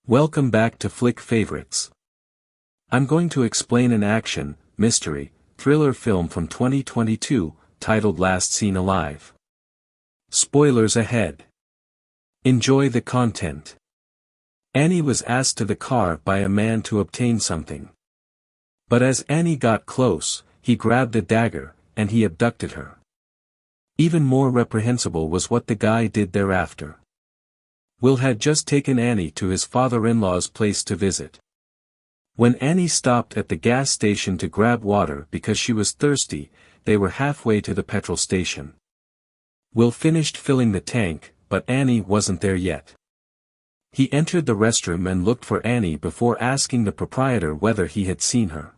Welcome back to Flick Favorites. I'm going to explain an action, mystery, thriller film from 2022, titled Last Seen Alive. Spoilers ahead. Enjoy the content. Annie was asked to the car by a man to obtain something. But as Annie got close, he grabbed a dagger, and he abducted her. Even more reprehensible was what the guy did thereafter. Will had just taken Annie to his father-in-law's place to visit. When Annie stopped at the gas station to grab water because she was thirsty, they were halfway to the petrol station. Will finished filling the tank, but Annie wasn't there yet. He entered the restroom and looked for Annie before asking the proprietor whether he had seen her.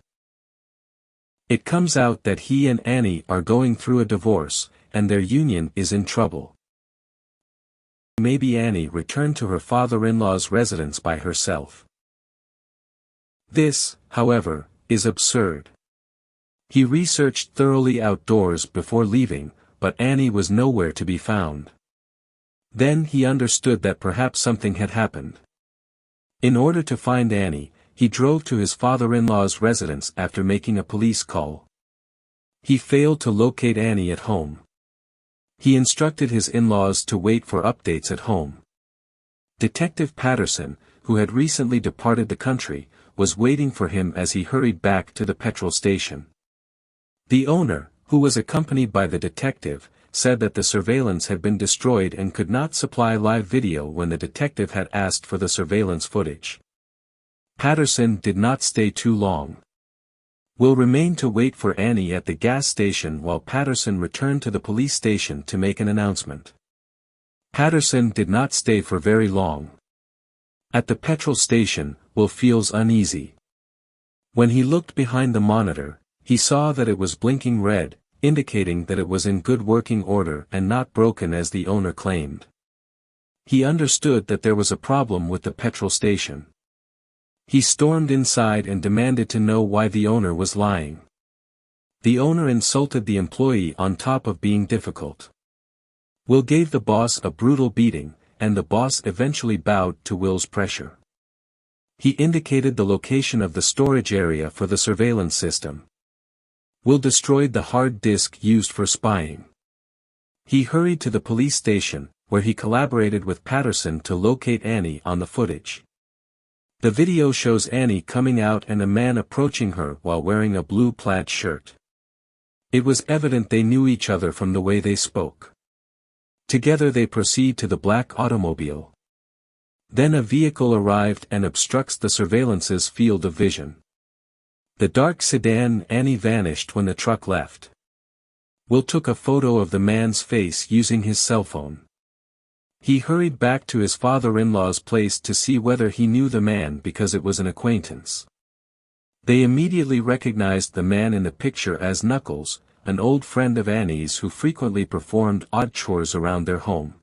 It comes out that he and Annie are going through a divorce, and their union is in trouble. Maybe Annie returned to her father-in-law's residence by herself. This, however, is absurd. He researched thoroughly outdoors before leaving, but Annie was nowhere to be found. Then he understood that perhaps something had happened. In order to find Annie, he drove to his father-in-law's residence after making a police call. He failed to locate Annie at home. He instructed his in-laws to wait for updates at home. Detective Patterson, who had recently departed the country, was waiting for him as he hurried back to the petrol station. The owner, who was accompanied by the detective, said that the surveillance had been destroyed and could not supply live video when the detective had asked for the surveillance footage. Patterson did not stay too long. Will remained to wait for Annie at the gas station while Patterson returned to the police station to make an announcement. Patterson did not stay for very long. At the petrol station, Will feels uneasy. When he looked behind the monitor, he saw that it was blinking red, indicating that it was in good working order and not broken as the owner claimed. He understood that there was a problem with the petrol station. He stormed inside and demanded to know why the owner was lying. The owner insulted the employee on top of being difficult. Will gave the boss a brutal beating, and the boss eventually bowed to Will's pressure. He indicated the location of the storage area for the surveillance system. Will destroyed the hard disk used for spying. He hurried to the police station, where he collaborated with Patterson to locate Annie on the footage. The video shows Annie coming out and a man approaching her while wearing a blue plaid shirt. It was evident they knew each other from the way they spoke. Together they proceed to the black automobile. Then a vehicle arrived and obstructs the surveillance's field of vision. The dark sedan Annie vanished when the truck left. Will took a photo of the man's face using his cell phone. He hurried back to his father-in-law's place to see whether he knew the man because it was an acquaintance. They immediately recognized the man in the picture as Knuckles, an old friend of Annie's who frequently performed odd chores around their home.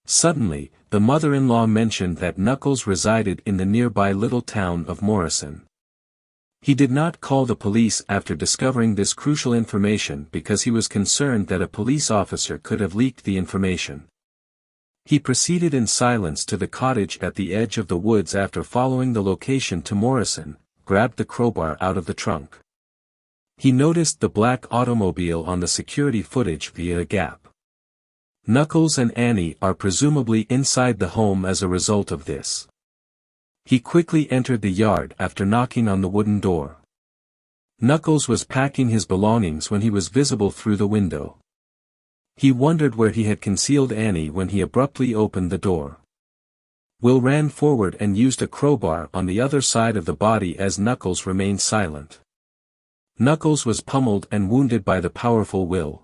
Suddenly, the mother-in-law mentioned that Knuckles resided in the nearby little town of Morrison. He did not call the police after discovering this crucial information because he was concerned that a police officer could have leaked the information. He proceeded in silence to the cottage at the edge of the woods after following the location to Morrison, grabbed the crowbar out of the trunk. He noticed the black automobile on the security footage via a gap. Knuckles and Annie are presumably inside the home as a result of this. He quickly entered the yard after knocking on the wooden door. Knuckles was packing his belongings when he was visible through the window. He wondered where he had concealed Annie when he abruptly opened the door. Will ran forward and used a crowbar on the other side of the body as Knuckles remained silent. Knuckles was pummeled and wounded by the powerful Will.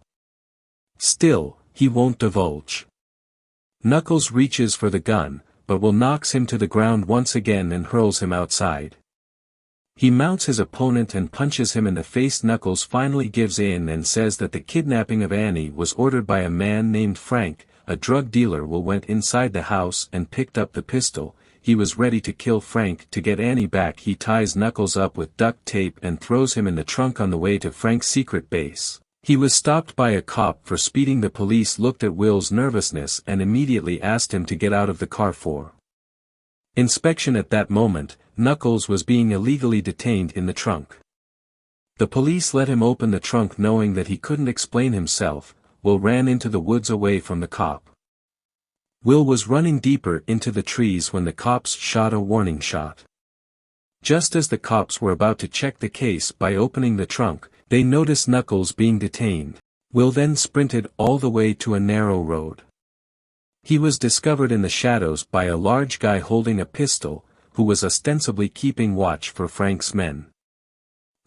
Still, he won't divulge. Knuckles reaches for the gun, but Will knocks him to the ground once again and hurls him outside. He mounts his opponent and punches him in the face. Knuckles finally gives in and says that the kidnapping of Annie was ordered by a man named Frank, a drug dealer. Will went inside the house and picked up the pistol. He was ready to kill Frank to get Annie back. He ties Knuckles up with duct tape and throws him in the trunk on the way to Frank's secret base. He was stopped by a cop for speeding. The police looked at Will's nervousness and immediately asked him to get out of the car. Inspection at that moment, Knuckles was being illegally detained in the trunk. The police let him open the trunk knowing that he couldn't explain himself. Will ran into the woods away from the cop. Will was running deeper into the trees when the cops shot a warning shot. Just as the cops were about to check the case by opening the trunk, they noticed Knuckles being detained. Will then sprinted all the way to a narrow road. He was discovered in the shadows by a large guy holding a pistol, who was ostensibly keeping watch for Frank's men.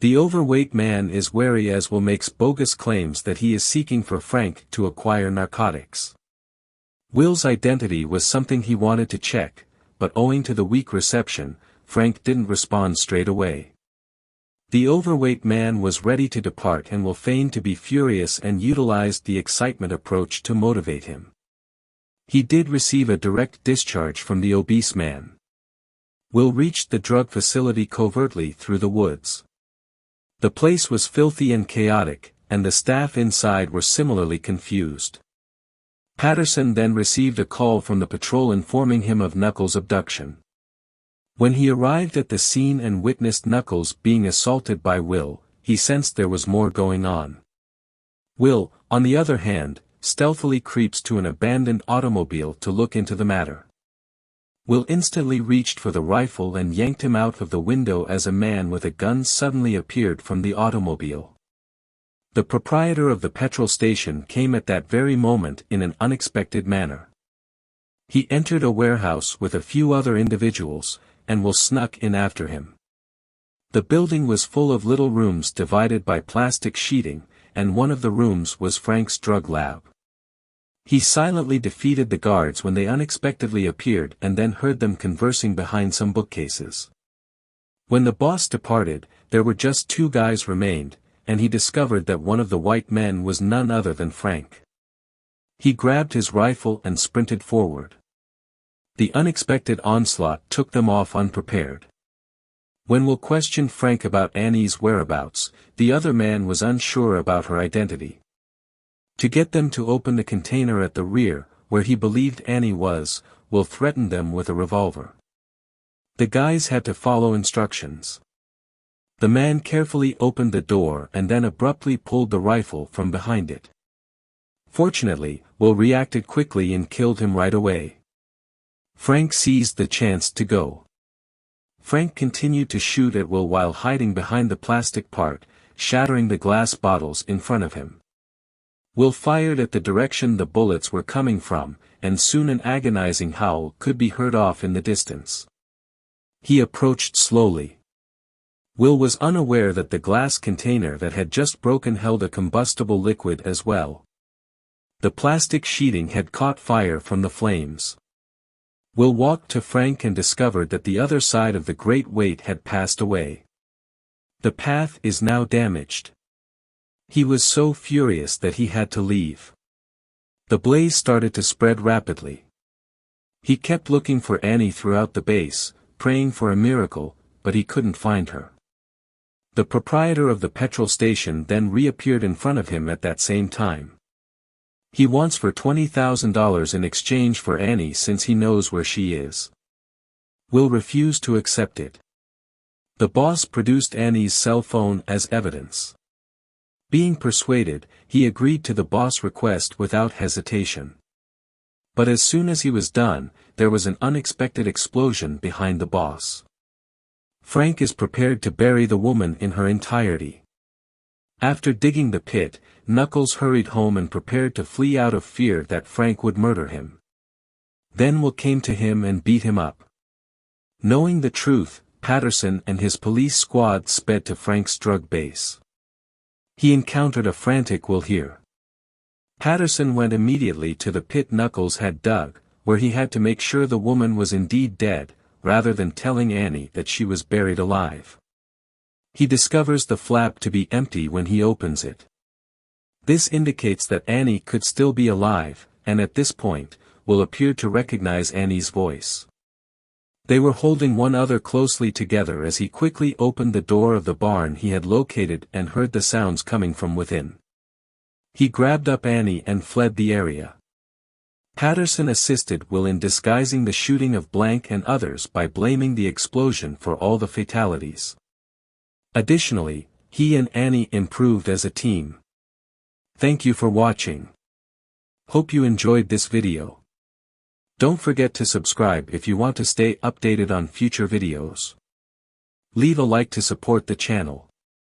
The overweight man is wary as Will makes bogus claims that he is seeking for Frank to acquire narcotics. Will's identity was something he wanted to check, but owing to the weak reception, Frank didn't respond straight away. The overweight man was ready to depart and Will feigned to be furious and utilized the excitement approach to motivate him. He did receive a direct discharge from the obese man. Will reached the drug facility covertly through the woods. The place was filthy and chaotic, and the staff inside were similarly confused. Patterson then received a call from the patrol informing him of Knuckles' abduction. When he arrived at the scene and witnessed Knuckles being assaulted by Will, he sensed there was more going on. Will, on the other hand, stealthily creeps to an abandoned automobile to look into the matter. Will instantly reached for the rifle and yanked him out of the window as a man with a gun suddenly appeared from the automobile. The proprietor of the petrol station came at that very moment in an unexpected manner. He entered a warehouse with a few other individuals, and Will snuck in after him. The building was full of little rooms divided by plastic sheeting, and one of the rooms was Frank's drug lab. He silently defeated the guards when they unexpectedly appeared and then heard them conversing behind some bookcases. When the boss departed, there were just 2 guys remained, and he discovered that one of the white men was none other than Frank. He grabbed his rifle and sprinted forward. The unexpected onslaught took them off unprepared. When Will questioned Frank about Annie's whereabouts, the other man was unsure about her identity. To get them to open the container at the rear, where he believed Annie was, Will threatened them with a revolver. The guys had to follow instructions. The man carefully opened the door and then abruptly pulled the rifle from behind it. Fortunately, Will reacted quickly and killed him right away. Frank seized the chance to go. Frank continued to shoot at Will while hiding behind the plastic part, shattering the glass bottles in front of him. Will fired at the direction the bullets were coming from, and soon an agonizing howl could be heard off in the distance. He approached slowly. Will was unaware that the glass container that had just broken held a combustible liquid as well. The plastic sheeting had caught fire from the flames. Will walked to Frank and discovered that the other side of the great weight had passed away. The path is now damaged. He was so furious that he had to leave. The blaze started to spread rapidly. He kept looking for Annie throughout the base, praying for a miracle, but he couldn't find her. The proprietor of the petrol station then reappeared in front of him at that same time. He wants for $20,000 in exchange for Annie since he knows where she is. Will refused to accept it. The boss produced Annie's cell phone as evidence. Being persuaded, he agreed to the boss' request without hesitation. But as soon as he was done, there was an unexpected explosion behind the boss. Frank is prepared to bury the woman in her entirety. After digging the pit, Knuckles hurried home and prepared to flee out of fear that Frank would murder him. Then Will came to him and beat him up. Knowing the truth, Patterson and his police squad sped to Frank's drug base. He encountered a frantic Will here. Patterson went immediately to the pit Knuckles had dug, where he had to make sure the woman was indeed dead, rather than telling Annie that she was buried alive. He discovers the flap to be empty when he opens it. This indicates that Annie could still be alive, and at this point, Will appeared to recognize Annie's voice. They were holding one other closely together as he quickly opened the door of the barn he had located and heard the sounds coming from within. He grabbed up Annie and fled the area. Patterson assisted Will in disguising the shooting of blank and others by blaming the explosion for all the fatalities. Additionally, he and Annie improved as a team. Thank you for watching. Hope you enjoyed this video. Don't forget to subscribe if you want to stay updated on future videos. Leave a like to support the channel.